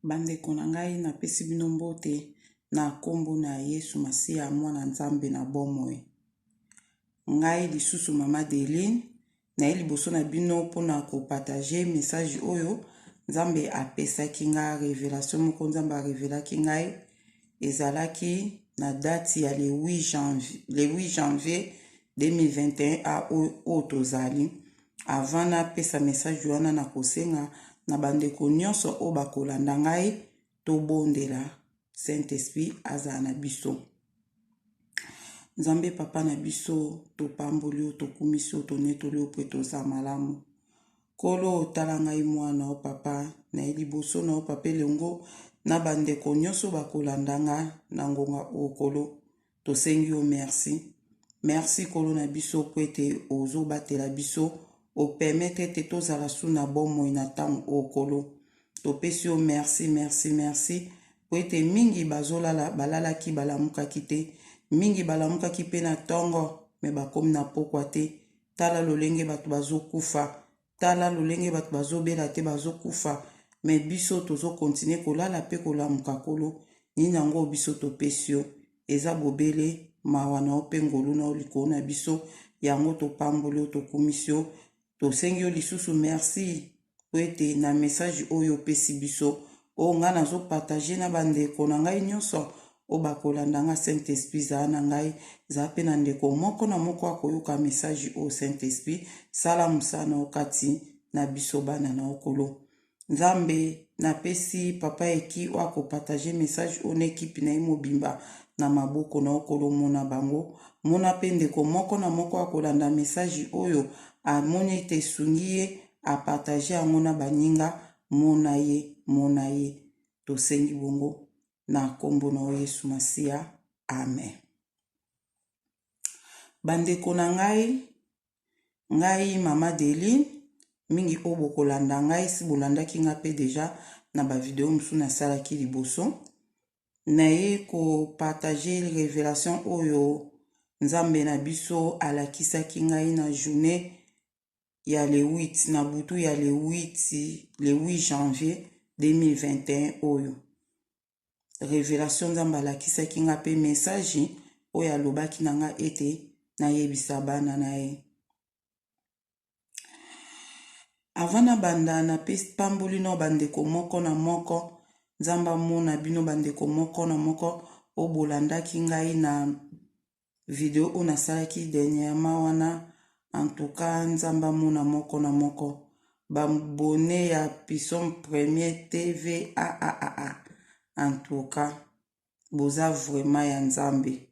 Bandeko na ngai napesi bino mbote na kombo na Yesu Masiya mwana Nzambe na bomoi. Ngai lisusu mama Deline na liboso na bino mpona kopartager message oyo Nzambe apesaki nga révélation moko Nzambe arevelaki ngai ezalaki na date ya le 8 janvier 2021 a oyo tozali. Avant na pesa message wana na kosenga na bandeko nyonso o bakolanda ngai tobondela Saint-Esprit azala na biso. Nzambe papa na biso topamboli o tokumisi o tonetoli o pe toza malamu. Kolo otala ngai mwana o papa na liboso na o papa elengo na bandeko nyonso bakolanda nga na ngonga o kolo tosengi o merci. Merci kolo na biso po ete ozobatela biso o permettre ete tozala su na bomoi na ntango o kolo. Topesi o merci po ete mingi balalaki balamukaki te, mingi balamukaki pe na tongo me bakomi na pokwa te. Tala lolenge bato bazokufa, tala lolenge bato bazobela te bazokufa, me biso tozo continue kolala pe kolamuka kolo. Nini yango biso topesi yo eza bobele mawa na o pe ngolu na o likolo na biso yango topamboli o tokumisi yo. Tosengi yo lisusu merci po ete na message oyo opesi biso o nga nazo partager na bandeko na ngai nyonso o bakolanda nga Saint-Esprit zala na ngai za pe na ndeko moko na moko akoyoka message o Saint-Esprit sala musana okati na biso bana na okolo. Nzambe napesi papa eki o akopartager message o na ekipi na ye mobimba na maboko na okolo mona bango mona pe ndeko moko na moko akolanda message oyo amoni ete esungi ye apartage yango na baninga mona ye tosengi bongo na kombo na Yesu Masiya amen. Bandeko na ngai mama Deline mingi o bokolanda ngai si bolandaki nga pe deja na ba video musu nasalaki liboso na ye ko partager révélation oyo Nzambe na biso alakisaki ngai na journée ya le 8 na butu ya le 8 janvier 2021 oyo révélation Nzambe alakisaki nga pe message oyo alobaki na nga ete nayebisa bana na ye. Avant na banda na pamboli no bandeko moko na moko Nzambe mona bino bandeko moko na moko o bolandaki ngai na video o nasalaki dernièrement wana. En tout cas Nzambe mona moko na moko bambone ya Pisson Premier TV en tout cas boza vraiment ya Nzambe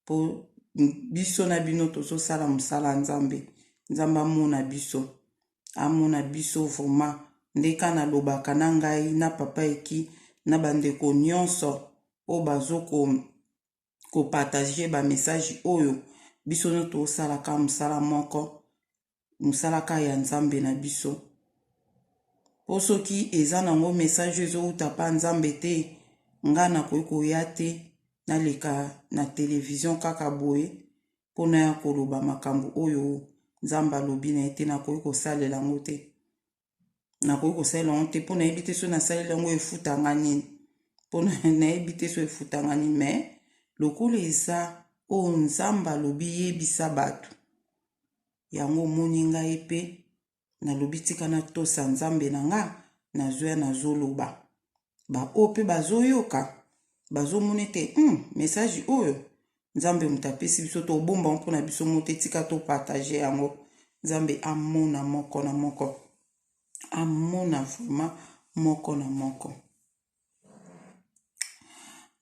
po biso na bino tozo sala musala Nzambe. Nzambe amona biso vraiment ndeka na lobaka na ngai na papa eki na bandeko nyonso o bazo ko partager ba message oyo biso no tosalaka musala moko musalaka ya Nzambe na biso. Po soki eza nango message ezouta pa Nzambe te nga nakoki koya te naleka na télévision kaka boye mpona ya koloba makambo oyo Nzambe alobi na ete nakoki kosalela yango te. Nakoki kosalela yango te mpona yebi te so nasalela yango efutanga nini, mpona nayebi te so efutanga nini, me lokola eza oyo Nzambe alobi yebisa bato yango moni ngai pe nalobi tika na tosa Nzambe na nga nazoya nazoloba ba o pe bazoyoka bazomona ete message oyo Nzambe mutapesi biso to bomba mpona biso mote tika to partager yango. Nzambe amona moko na moko, amona vraiment moko na moko.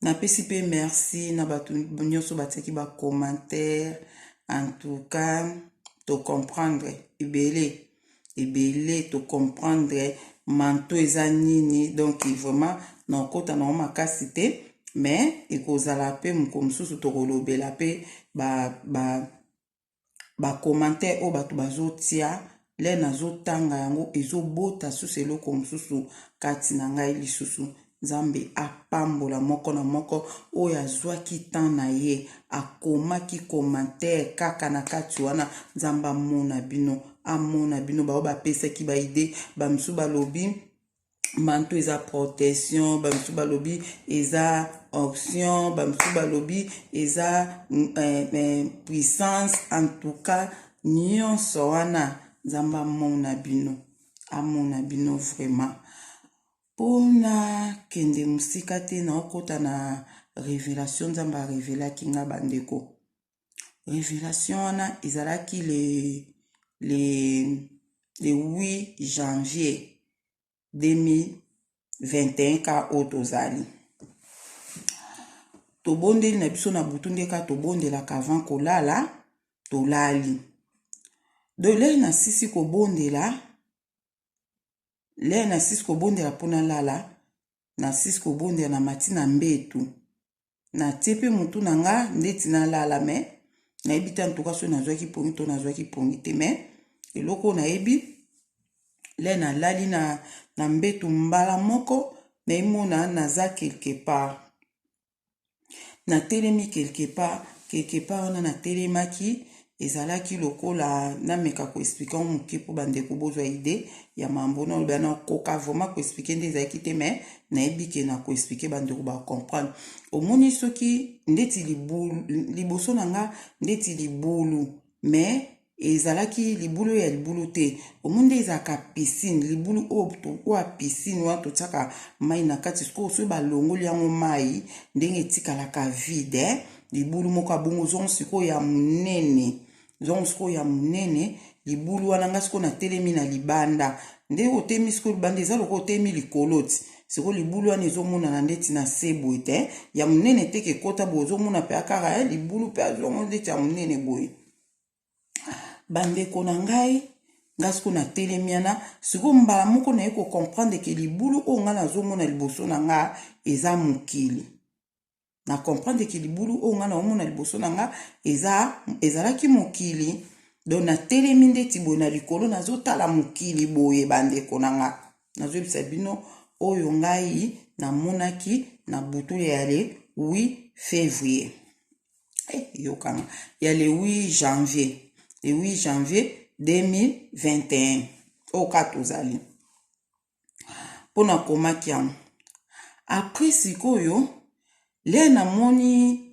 Napesi pe merci na bato nyonso batiaki ba commentaire. En tout cas to comprendre ebele to comprendre manto eza nini donc vraiment na kota na makasi te mais ekozala pe moko mususu to kolobela pe ba commentaire o bato bazotia le nazotanga yango ezobota susu eloko mususu kati na ngai lisusu. Nzambe apambola moko na moko oyo azwaki temps na ye akomaki commentaire kaka na kati wana. Nzambe amona bino bao bapesaki ba idée bamusu balobi manteau eza protection, bamsu balobi eza option, bamsu balobi eza puissance. En tout cas nyonso wana nzambe amona bino vraiment. Pona kende musika te na okota na révélation nzambe arevelaki nga bandeko. Révélation wana ezalaki le 8 janvier 2021 ka o tozali. Tobondeli na biso na butu ndeka tobondelaka avant kolala tolali. Do le na sisi kobondela pona lala, na sisi kobondela na matina mbetu. Na tepe mutu na nga ndeti na lala me na ebita ntuka so nazwaki pongi to nazwaki pongi te me eloko na ebi le na lali na mbetu mbala moko na imona naza quelque part. Na telemi quelque part wana na telemaki ezalaki lokola na meka ko expliquer on muke po bandeko bozwa idée ya mambo na bana koka vraiment ko expliquer nde ezalaki te me na ebike na ko expliquer bandeko ba comprendre. Omoni soki ndeti liboso na nga ndeti libulu me ezalaki libulu ya libulu te. Omonde ezaka piscine, libulu o a piscine wa totsaka mai na kati sko so balongoli yango mai ndenge etikalaka vide. Libulu moko abongo zongo siko ya munene libulu wana nga siko na telemi na libanda nde otemi siko libanda eza loko otemi likoloti siko libulu wana ezomona na ndeti na sebo ete ya munene teke kota bo ozomona pe akara libulu pe azongo ndeti ya munene boye. Bandeko na ngai siko na telemiana siko mbala moko na yeko comprendre ke libulu o nga nazomona liboso na nga eza mokili. Na comprendre ke libulu o nga na omona liboso na nga ezalaki mokili. Donc na telemi ndeti boye na likolo nazotala mokili boye bandeko na nga. Nazoyebisa bino oyo ngai namonaki na butu ya le 8 février. Yokanga ya le 8 janvier. Le 8 janvier 2021. Oka tozali. Pona komaki yango. Après sikoyo le na moni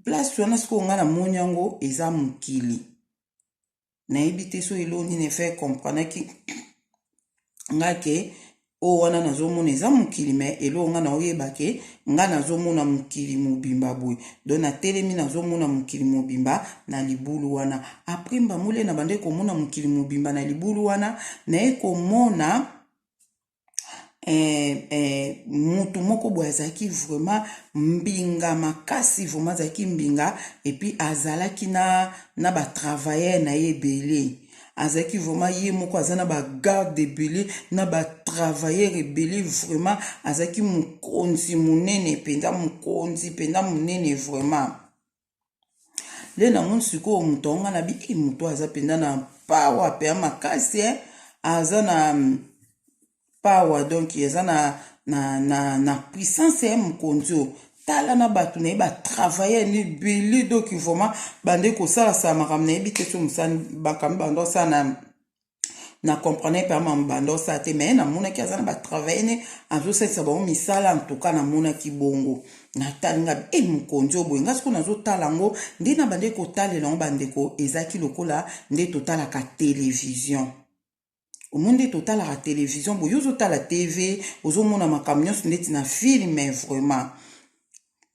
place wana siko nga na moni yango eza mokili. Na ebite so eloni ne fait comprendre ki nga ke o wana nazomona eza mokili me elo nga na oyeba ke nga nazomona mokili mobimba boye. Donc na telemi nazomona mokili mobimba na libulu wana. Après mbamule na bande komona mokili mobimba na libulu wana na ekomona mutu moko boye azalaki vraiment mbinga makasi, vraiment azalaki mbinga et puis azalaki na ba travailleur na ebele. Azalaki vraiment ye moko azana ba garde ebele na ba travailleur ebele vraiment azalaki mukonzi munene penda munene vraiment. Le na mon siko mutu nga na bi mutu aza penda na power pe makasi azana power donc yeza na puissance ya mukonzo tala na batu na ba travailler ni beli donc vraiment bande ko sala sa makamna ebite so musani bakam bando sana na comprendre pas mam bando sa te mais na mona ki azana ba travailler ne azo sensa ba misala en tout cas na mona ki bongo na talinga mukonzo boy nga siko nazo tala ngo ndi na bande ko talela ngo bande ko ezaki lokola ndi totala ka télévision. Au monde total la télévision, bo yozo ta la TV, ozo mona makamyo ndeti na film vraiment.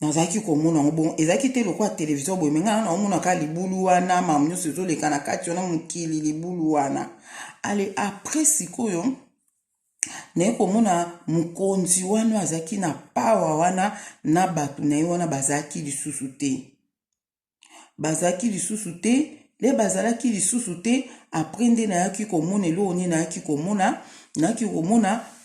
Nazaki ko mona bon, ezaki te lokwa télévision bo menga na mona ka libulu wana mamyo sezo le kana kati ona mukili libulu wana. Allez après sikoyo na ko mona mukonzi wana azaki na power wana na batu na wana bazaki lisusu te. Bazaki lisusu te. Le bazalaki lisusu te aprende na yaki komona elo oni na yaki komona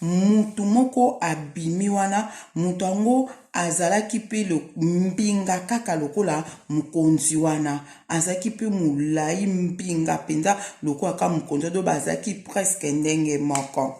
mutu moko abimi wana mutu ango azalaki pe lo mbinga kaka lokola mukonzi wana azaki pe mulai mbinga penda lokola ka mukonzi do bazaki presque ndenge moko.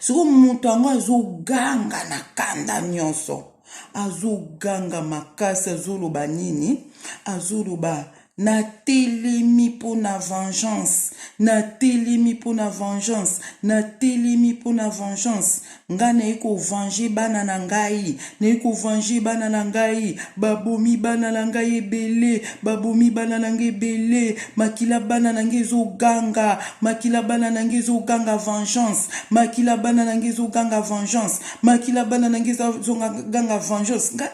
Siko mutu ango azoganga na kanda nyonso azoganga makasi azoloba nini azoloba na telemi po na vengeance, na telemi po na vengeance, na telemi po na vengeance. Nga na eko venger bana na ngai, na eko venger bana na ngai, babomi bana na ngai ebele, babomi bana na ngai ebele, makila bana na ngai ezoganga, makila bana na ngai ezoganga vengeance, makila bana na ngai ezoganga vengeance, makila bana na ngai ezoganga vengeance. Nga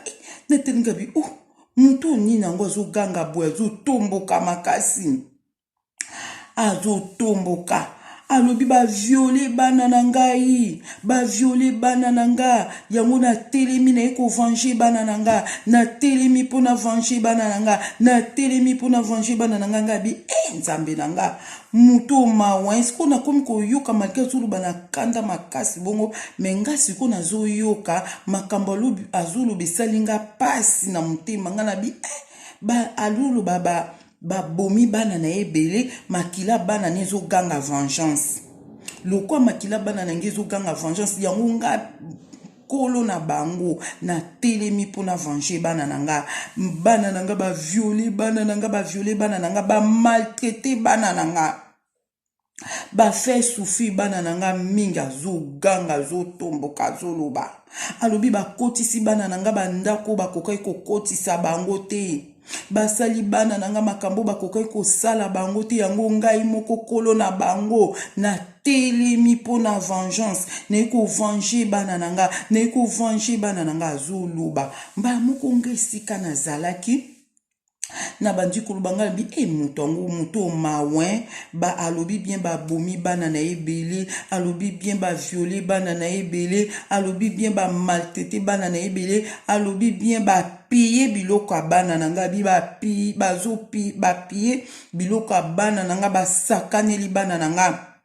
netenga bi mutu nini yango azoganga boye, azotomboka makasi, azotomboka alobi baviole bana na ngai, baviole bana na nga, yango na telemi na eko venger bana na nga, na telemi po na venger bana na nga, na telemi po na venger bana na nga. Ngabi nzambe na nga mutu mawa esko na komi koyoka malika azoloba na kanda makasi bongo, me nga siko nazoyoka makambo azoloba esali nga pasi na motema. Nga na bi aloloba babomi bana na ebele, makila bana na ezoganga vengeance. Lokwa makila bana na ezoganga vengeance, yango nga kolo na bango na telemi po na venger bana na nga. Bana na nga baviole bana na nga, baviole bana na nga, bamaltraite bana na nga, bafe souffrir bana na nga mingi, azoganga azotomboka azoloba. Alobi bakotisi bana na nga bandako bakokai kokotisa bango te, basali bana na nga makambo bakokai kosala bango te, yango ngai moko kolo na bango na telemi po na vengeance, na eko venger bana na nga, na eko venger bana na nga azoloba. Mbala moko ngai sika nazalaki na bandi koloba nga bi mutu yango mutu mawen, ba alobi bien babomi bana na ebele, alobi bien baviole bana na ebele, alobi bien bamaltraite bana na ebele, alobi bien bapiye biloko ya bana na nga, bi bapiye biloko ya bana na nga, basakaneli bana na nga,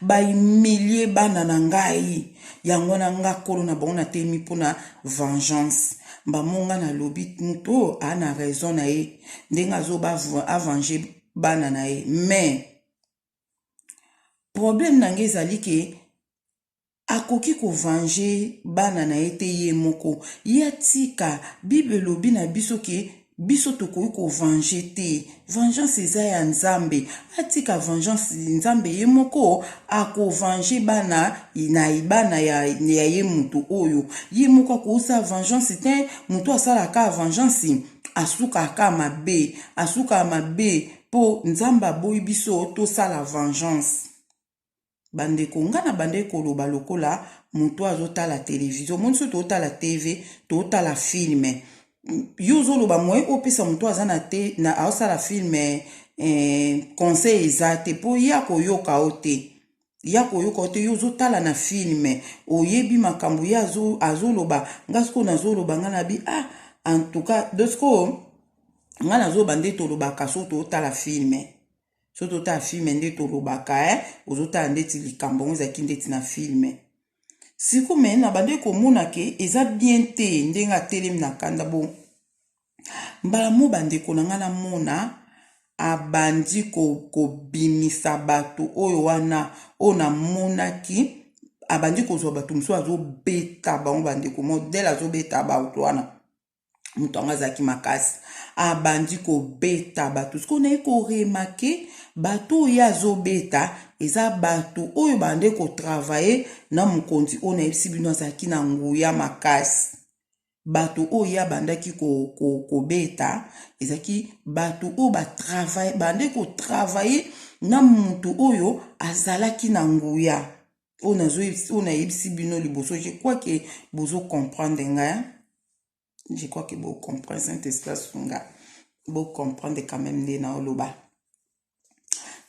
bahumilie bana na ngai. Yango na nga kolo na bango na telemi po na vengeance. Bamonga na lobi mutu ana raison na ye ndenge azoba avenger bana na ye, mais problème na ngai ezali ke akoki ko venger bana na ye te ye moko. Ya tika Bible lobi na biso ke biso tokoki ko venger te, vengeance eza ya nzambe. Atika vengeance nzambe ye moko ako venger bana na bana ya ye mutu oyo, ye moko akosa vengeance te. Mutu asalaka vengeance asukaka mabe, asuka mabe po nzambe aboyi biso tosala vengeance. Bandeko nga na bandeko loba lokola mutu azotala television, monso totala TV, totala filme, yo zoloba moye opesa mutu azana te na aosala filme conseil eza te po ya koyoka o te, ya koyoka o te. Yo zotala na filme oyebi makambo ya azoloba, nga siko nazoloba nga na bi en tout cas dosko nga nazoloba nde tolobaka so totala filme, so totala filme nde tolobaka ozotala ndeti likambo ngo ezalaki ndeti na filme. Siko me na bande komona ke eza bien te ndenge atelemi na kanda bo. Mbala mo bandeko na nga na mona abandi kobimisa bato oyo wana oyo namonaki, abandi kozwa bato mosusu azobeta bango bandeko, modele azobeta bato wana mutu yango azalaki makasi, abandi kobeta bato. Siko naye koremake bato oyo azobeta eza bato oyo bande kotravaye na mokonzi oyo nayebisi bino azalaki na nguya makasi. Bato oyo abandaki kobeta ezalaki bato oyo bande kotravaye na mutu oyo azalaki na nguya oyo nayebisi bino liboso. Je crois que bozo comprendre nga, je crois que vous comprenez Saint-Esprit Sunga, vous comprendre quand même nde na oloba.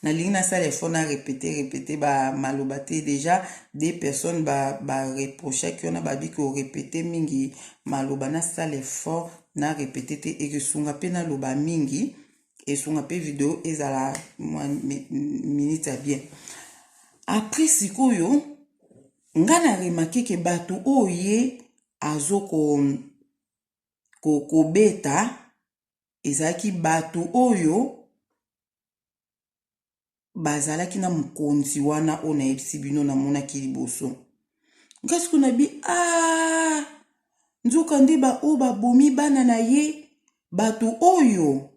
Na ligne na ça les fois na répéter ba maloba te, déjà des personnes ba reprocher que on a babi ko répéter mingi maloba na ça les fois na répéter te et que sunga pe na loba mingi et sunga pe vidéo ezala minute bien. Après sikoyo nga na remarqué que bato oye azoko ko beta ezaki bato oyo bazalaki na mokonzi wana o nayebisi bino na monaki liboso. Ngasi kuna bi nzoka nde ba o babomi bana na ye, bato oyo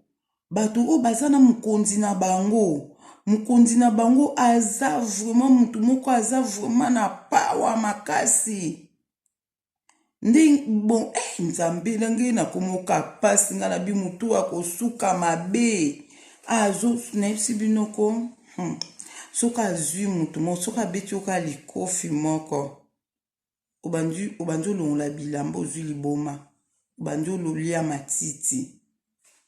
bato o bazana mukonzi na bango. Mukonzi na bango aza vraiment mutu moko aza vraiment na power makasi. Ndi bon nzambe nange na komoka pasi nga na bi mutu akosuka mabe. Azo nefsi binoko. Soka zui mutu mo soka beti oka likofi moko. Obanjo longola bilamba ozwi liboma. Obanjo lolia matiti.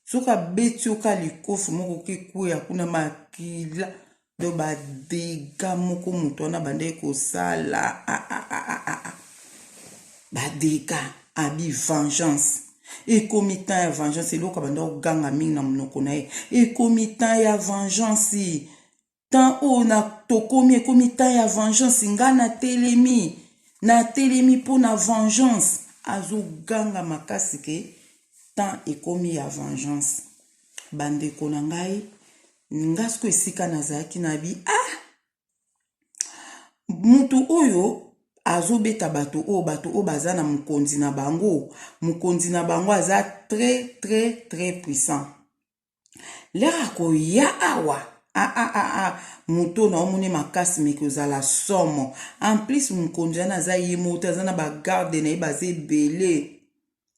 Soka beti oka likofi moko kekuya kuna makila. Do ba dega moko mutu wana bande kosala. Ba dega abi vengeance. Ekomitan ya vengeance. Eloko bando ganga mingi na munoko na ye. Ekomitan ya vengeance. Tant o na tokomi ekomitan ya vengeance. Nga na telemi po na vengeance. Azo ganga makasi ke. Tant ekomi ya vengeance. Bandeko na ngai. Ngasko esika nazaki na bi. Mutu oyo. Azo beta bato o baza na mukonzi na bango. Mukonzi na bango aza très puissant. Lera ko ya awa. Muto na omone makasi meke ozala somo. En plus mukonzi na aza ye moto aza na bagarde na ye baze belé.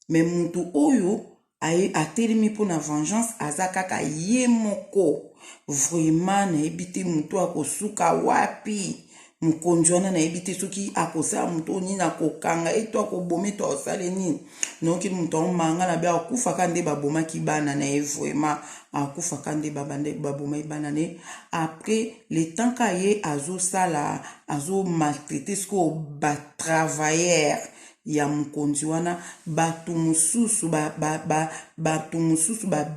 Mais mutu oyo atelemi po na vengeance aza kaka ye moko. Vraiment na ebite mutu akosuka wapi. Mukonzi wana na ebite soki akosala mutu nini akokanga eto akoboma eto akosala nini. Noki mutu omanga na be akufaka nde babomaki bana na ye vraiment akufaka nde baboma bana ne. Après le temps ka ye azo maltraiter sko ba travailleur ya mukonzi wana batu mususu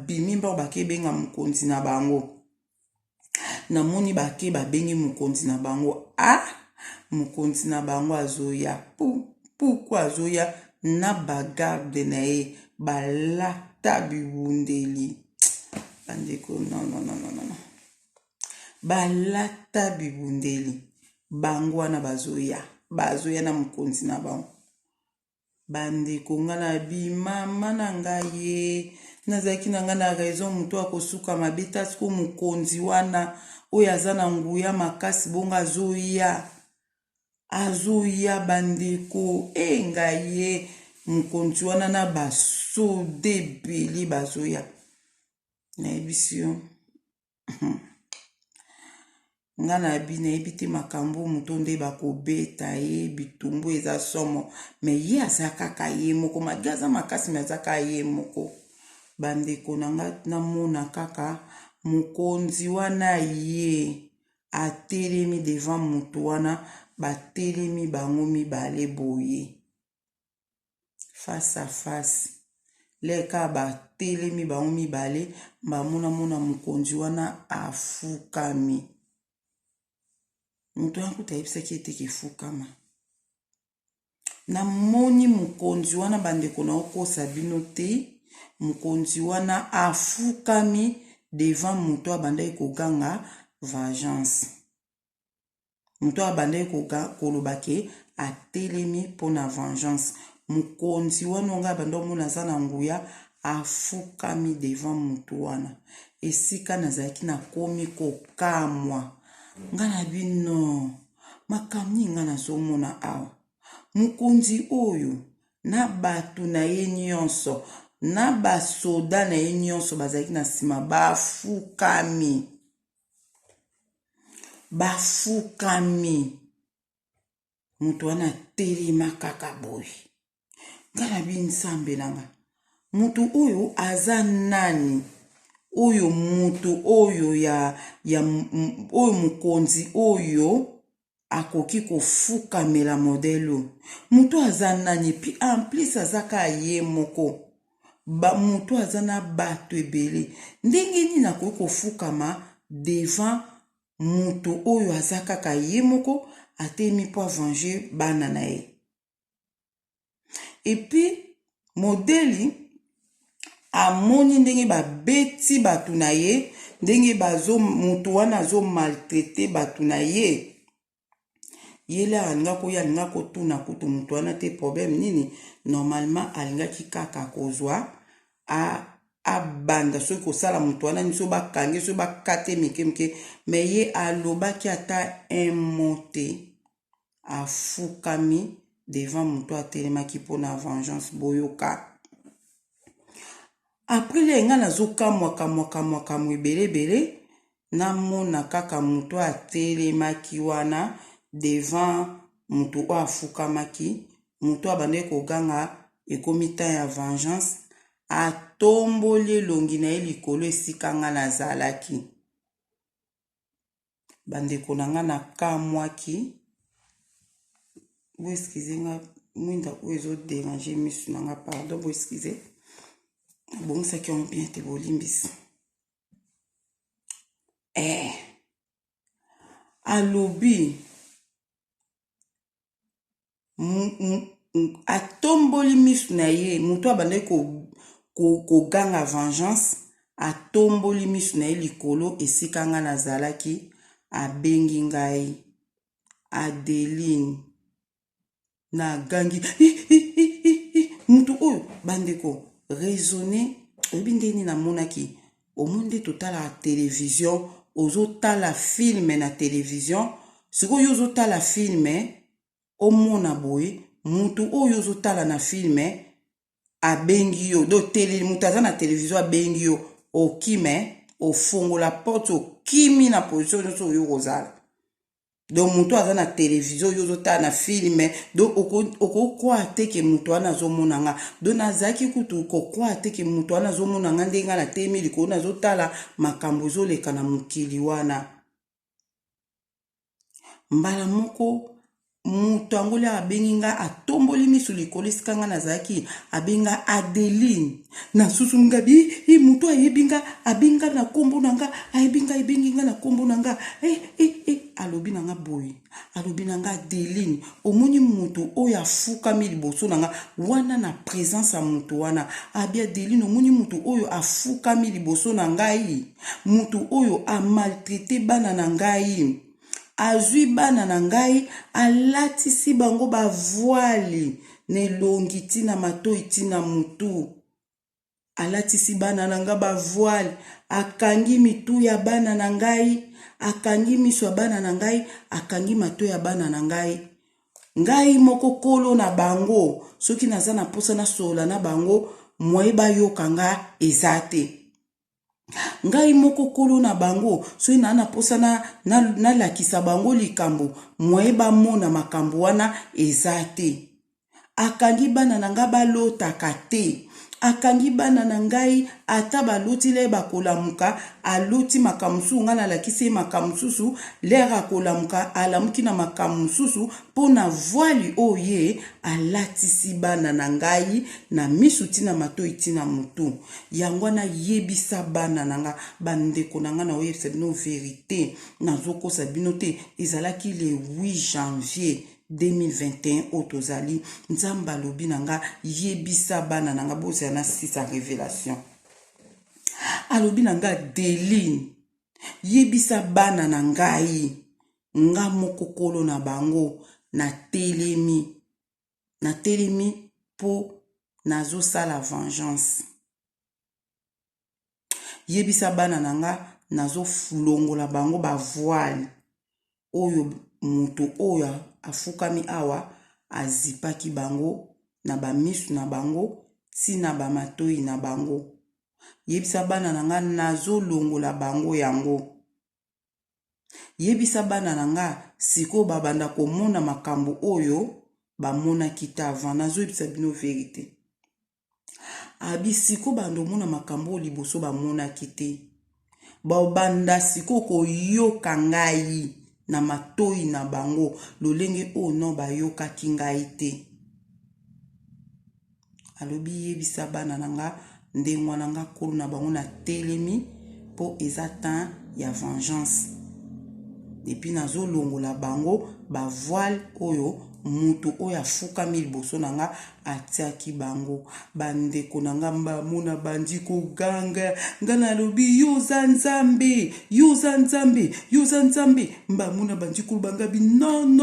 bimi mba bakebenga mukonzi na bango. Na moni bake babengi mukonzi na bango. Mukonzi na bango azoya. Pourquoi azoya na bagarde na ye balata bibundeli. Bandeko non. Balata bibundeli. Bango wana bazoya na mukonzi na bango. Bandeko nga na bimama na ngaye. Nazaki na nga na raison mutu akosuka mabeta siko mukonzi wana oyo aza na nguya makasi bonga azoya bandeko ngaye mukonzi wana na basode beli bazoya na ebisio nga na ebite makambo mutu nde bakobeta ye bitumbu eza somo me ye aza kaka ye moko magaza makasi me aza kaka ye moko. Bandeko nanga namona kaka mukonzi wana ye atelemi devant mutu wana batelemi bango mibale boye face à face. Leka batelemi bango mibale bamona mukonzi wana afukami. Mutu wana kuta yebisaki ete kefukama. Na moni mukonzi wana bandeko na okosa bino te. Mukonzi wana afukami devant mutu abandai koganga vengeance. Mutu abandai kolobake atelemi pona vengeance. Mukonzi wana nga abandai mona aza na nguya afukami devant mutu wana. Esika nazalaki na komi kokamwa. Nga na bino makamni nga nazomona awa. Mukonzi oyo na batu na ye nyonso. Na basoda na ye nyonso bazalaki na sima bafukami. Mutu wana telema kaka boy. Ngana binsambe nanga. Mutu oyo aza nani? Oyo mutu oyo oyo mukonzi oyo akoki kofukamela modelo. Mutu aza nani pi en plus azaka ye moko. Mutu aza na bato ebele. Ndenge nini akoki kofukama devant mutu oyo aza kaka ye moko atemi po venger bana na ye. Et puis modeli amoni ndenge babeti batu na ye, ndenge mutu wana azo maltraiter batu na ye. Yele alinga koya alinga kotuna kutu mutu wana te problème nini. Normalement alingaki kaka kozwa abanda soki kosala moto wana nini so bakange so bakate mike me ye alobaki ata un mot te afukami devant moto atelemaki mpona vengeance boyoka apres le nga nazokamwa ebele namona kaka moto atelemaki wana devant moto oyo afukamaki moto abandaki koganga ekomi temps ya vengeance atomboli elongi na ye likolo esika nga nazalaki bandeko na nga nakamwaki bo excuse nga mwinda oyo ezoderange misu na nga pardon bo excuse bongisaki yango bien te bolimbisi alobi atomboli misu na ye moto abandaki koganga vengeance atomboli misu na ye likolo esika nga nazalaki abengi ngai Adeline nagangi moto oyo bandeko raisonner oyebi ndeni namonaki omonde totala télévision ozotala filme na télévision sikoyo ozotala filme omona boye moto oyo ozotala na filme abengi yo do tele moto aza na télévision abengi yo okime ofongola porte okimi na position nyonso oyo kozala donc moto aza na télévision oyo ozotala na filme donc okokwa te ke moto wana azomona nga donc nazalaki kutu kokwa te ke moto wana azomona nga ndenge na telemi likolo nazotala makambo ezoleka na mokili wana mbala moko moto angoli abengi nga atomboli misu likolo esika nga nazalaki abenga Adeline nasusu ngabi moto ayebi nga abenga na kombo na nga ayebengi nga na kombo na nga alobi na nga boye alobi na nga Adeline omoni moto oyo afukami liboso na nga wana na présence ya moto wana abi Adeline omoni moto oyo afukami liboso na ngai moto oyo amaltraité bana na ngai azwi bana na ngai alatisi bango bavoile nelongi tina matoi tina mutu alatisi bana na nga bavoile akangi mitu ya bana na ngai akangi miso ya bana na ngai akangi matoi ya bana na ngai ngai moko kolo na bango soki naza na posa na sola na bango moyeba yoka nga eza te ngai moko kolo na bango soki na posa na lakisa bango likambo moyeba mona makambo wana eza te akangi bana na nga balotaka te akangi bana na ngai ata baloti le bakolamuka aloti makamusu nga nalakisi makamususu lera akolamuka alamuki na makamususu pona voile oye alatisi bana na ngai na misu tina matoi tina mutu yango na yebisa bana na nga bandeko na nga na oyebisa bino verité nazokosa bino te ezalaki le 8 janvier 2021 otozali nzamba lobi nanga yebisa bana nanga bozala na 6 révélation alobi nanga Adeline yebisa bana na ngai nga mokokolo na bango na telemi po nazo sala vengeance yebisa bana nanga nazo fulongola bango ba voile oyo moto oyo afukami awa azipaki bango na bamisu na bango tina bamatoi na bango yebisa bana na nga nazolongola bango yango yebisa bana na nga siko babanda komona makambo oyo bamonaki te avant nazoyebisa bino verité abi siko bando mona makambo oyo liboso bamonaki te babanda siko koyoka ngai na matoi na bango lolenge oyo no bayokaki ngai te alobi yebisa bana na nga ndenge wana nga kolo na bango na telemi po eza temps ya vengeance epuis nazolongola bango bavoile oyo mutu oyo afukami liboso na nga atiaki bango bandeko na nga mbamona bandi koganga nga nalobi yoza nzambe yoza nzambe yoza nzambe mbamona bandi kolobanga bi non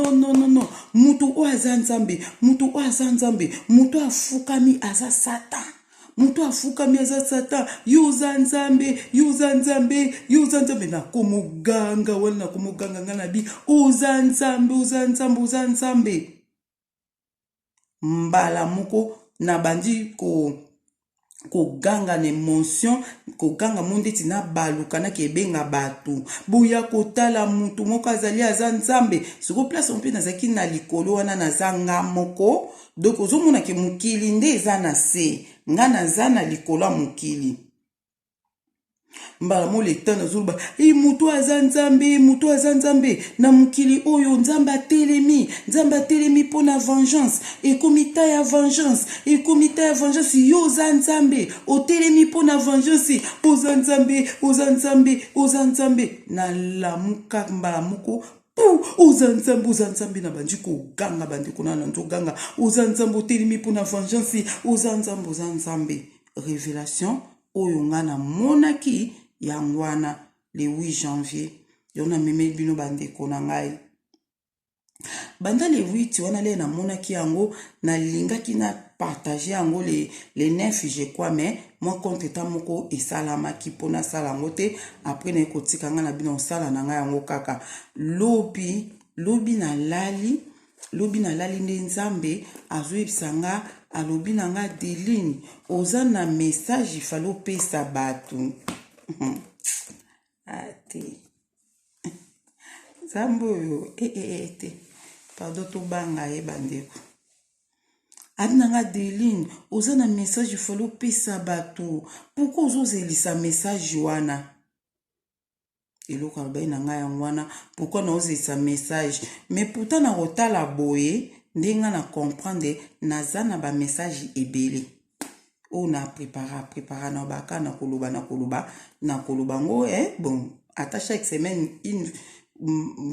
mutu oyo aza nzambe mutu oyo aza nzambe mutu afukami aza satan mutu afukami aza satan yuza nzambe yuza nzambe yuza nzambe nakomoganga wana nakomoganga nga na bi uza nzambe uza nzambe uza nzambe mbala moko na bandi koganga na emotion koganga mondeti na baluka na kebenga bato boya kotala mutu moko azali aza nzambe siko place mpe nazaki na likolo wana naza nga moko donc ozomona ke mokili nde eza na se nga naza na likolo ya mokili mbala mo leta nazoloba mutu aza nzambe na mokili oyo nzambe atelemi mpona vengeance ekomita ya vengeance yo oza nzambe otelemi mpona vengeance oza nzambe nalamuka mbala moko oza nzambe na bandi koganga bandeko na nzoganga oza nzambe otelemi mpona vengeance oza nzambe révélation oyo nga na monaki yango wana le 8 janvier yona memeli bino bandeko na ngai banda le 8 wana le na monaki yango nalingaki na partager yango le 9 je crois mais moi compte ta moko esalamaki mpona sala yango te après na ekotika nga na bino sala na ngai yango kaka lobi nalali nde nzambe azoyebisa nga alobi na nga Deline oza na message ifali opesa bato ate nzambe oyo te pardon tobanga ye bandeko adi na nga Deline oza na message ifali opesa bato pourkui ozozelisa message wana eloko alobai na ngai yango wana pourkui naozelisa message mais pourtant na kotala boye ndenga na comprendre naza na ba message ebele o na prépara na baka na koloba ngo bon ata chaque semaine une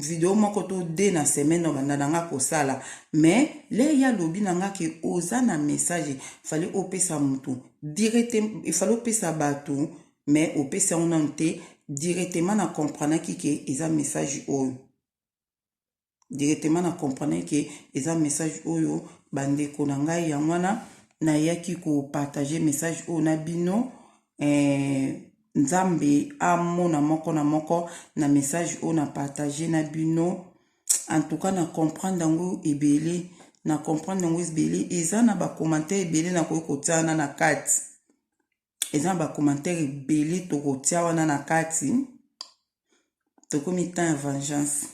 vidéo moko to de na semaine na banda nanga kosala mais le ya lobi nanga ke oza na message fallait opesa mutu directement il fallait opesa bato mais opesa on te directement na comprendre ke eza message oyo directement na comprendre ke eza message oyo bandeko na ngai ya mwana na yaki ko partager message oyo na bino nzambe amona moko na moko na message oyo na partager na bino en tout cas na comprendre yango ebele eza na ba commentaire ebele na kotia wana na kati eza na ba commentaire ebele tokotia wana na kati tokomi temps ya vengeance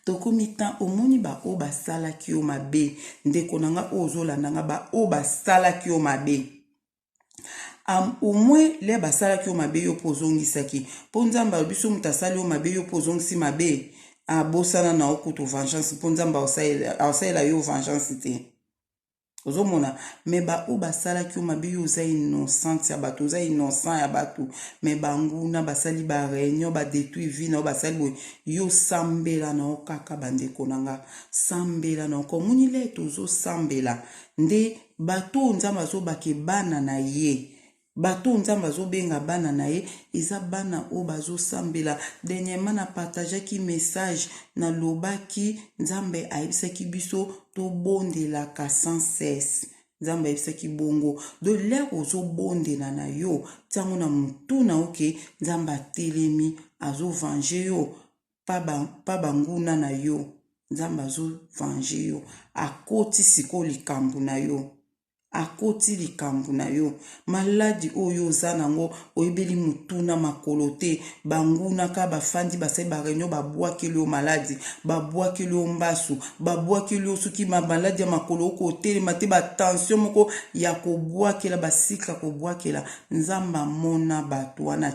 tokomi temps omoni ba o basalaki yo mabe ndeko nanga ozolanda nga ba o basalaki yo mabe au moins le basalaki yo mabe yo pozongisaki po nzambe alobiso mutu asali yo mabe yo pozongisi mabe abosana na okutu vengeance po nzambe aosalela yo vengeance te ozomona me ba o basalaki yo mabe yo oza innocent ya bato oza innocent ya bato me banguna basali ba réunion badétruit vie na basali boye yo sambela na okaka bandeko nanga sambela na okomoni le tozosambela nde bato nzambe azobake bana na ye bato nzambe azobenga bana na ye eza bana o bazosambela dernièrement na partageaki message na lobaki nzambe ayebisaki biso tobondelaka sans cesse nzambe ayebisaki bongo de l'air ozobondela na yo ntango na mutu na oke nzambe atelemi azovange yo pa banguna na yo nzambe azovange yo akoti siko likambo na yo akoti likambo na yo maladi oyo oza nango oyebeli mutu na makolo te bangunaka bafandi basali bareunion babwakeli yo maladi babwakeli yo mbasu babwakeli yo soki maladi ya makolo okotelema te batension moko ya kobwakela basikla kobwakela nzambe amona bato wana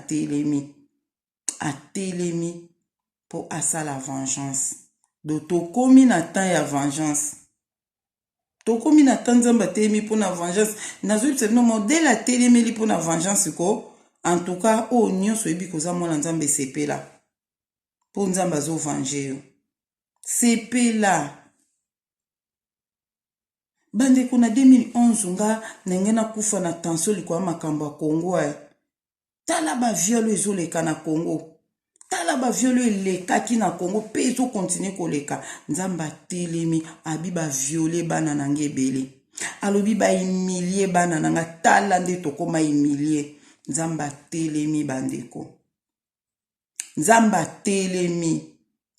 atelemi po asala vengeance do tokomi na temps ya vengeance tokomi na temps nzambe atelemi mpona vengeance nazoyebisa bino modele atelemeli mpona vengeance ko en tout cas oyo nyonso oyebi koza mwana nzambe sepela mpo nzambe azovange yo sepela bandeko na 2011 nga ndenge nakufa na tension likolo ya makambo ya Congo tala baviole ezoleka na Congo tala baviole elekaki na Congo mpe ezokontinue koleka nzambe atelemi abi baviole bana nange ebele alobi bahumilie bana nanga tala nde tokoma humilie. Nzambe atelemi bandeko, Nzambe atelemi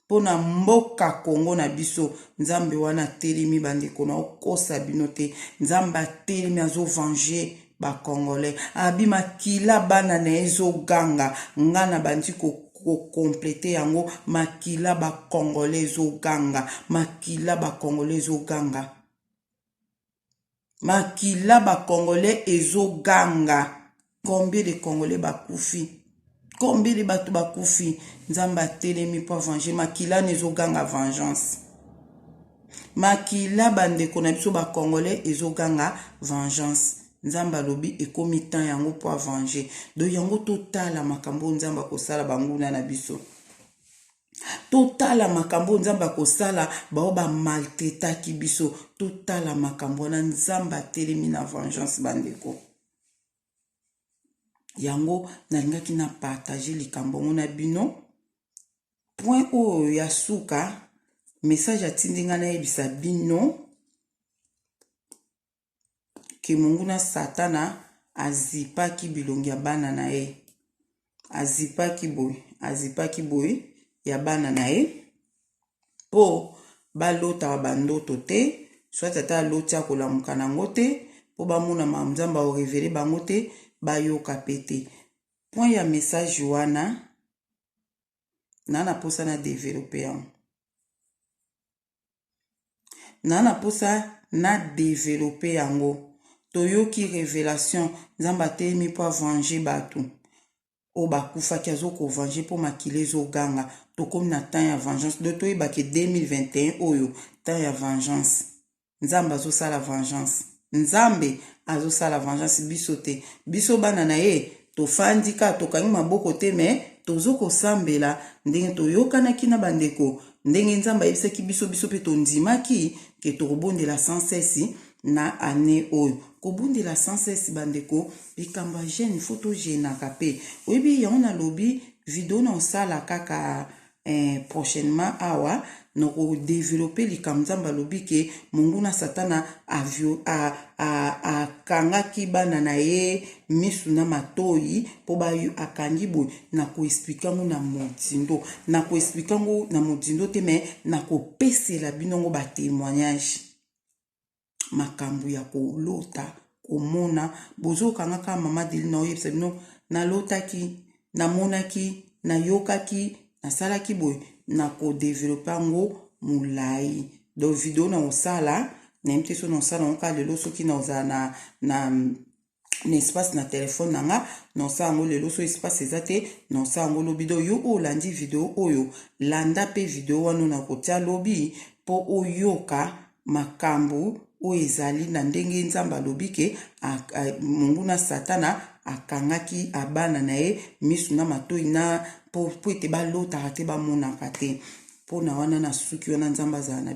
pona mboka Kongo na biso. Nzambe wana atelemi bandeko na okosa bino te. Nzambe atelemi azo venger ba Congolais. Abi makila bana na ezo ganga ngana bandi ko complete yango. Makila ba Congolais zo ganga, makila ba Congolais zo ganga, makila ba Congolais ezo ganga. Combien de Congolais bakufi, combien de batu bakufi. Nzambe atelemi po venger. Makila nezo ganga vengeance. Makila bandeko na biso ba Congolais ezo ganga vengeance. Nzamba lobi ekomi temps yango po venger. Do yango totala makambo nzamba kosala banguna na biso. Totala makambo nzamba kosala bao ba maltraitaki biso. Totala makambo na nzamba telemi na vengeance bandeko. Yango nalingaki na partager likambo na bino. Point oyo ya suka message atindinga na yebisa bino ke monguna satana azipaki bilongi ya bana na ye. Azipaki boy ya bana na ye po balota bandoto te, soit ata loti akolamuka nango te, po bamona Nzambe o révéler bango te, bayoka pete. Point ya message wana nana posa na développer yango. Nana posa na développer yango. Toyoki révélation Nzambe atelemi po venger batu o bakufa ki azoko venger po makile zo ganga. Tokomi na temps ya vengeance. Do toyeba ke 2021 oyo temps ya vengeance. Nzambe azosala vengeance. Nzambe azosala vengeance biso te. Biso bana na ye tofandika tokangi maboko te me tozoko sambela ndenge toyokanaki na bandeko. Ndenge Nzambe ayebisaki biso pe tondimaki ke tokobondela sans cesse na année oyo. Kobondela sans cesse bandeko likambo ya jeune photo jenaka pe. Oyebi yango na lobi video na osala kaka prochainement awa noko développer likambo Nzambe lobi ke monguna satana akangaki bana na ye misu na matoi po bayo akangi boy na ko expliquer ngo na modindo. Na ko expliquer ngo na modindo te me na ko pesela binongo ba témoignage. Makambu ya kolota komona bozo kangaka mama deli na oyebisa bino na lotaki na monaki na yokaki na salaki boy na ko développer ngo mulai. Do video na osala na mteso na osala nka lelo soki na ozana na espace na téléphone nanga na osala ngo lelo so espace ezate na osala ngo lobi do yo olandi video oyo landa pe video wana na kotia lobi po oyoka makambu o ezali na ndenge Nzambe alobi ke monguna satana akangaki abana na ye misu na matoi na po ete balota te bamonaka te. Po na wana na suki wana Nzambe azala na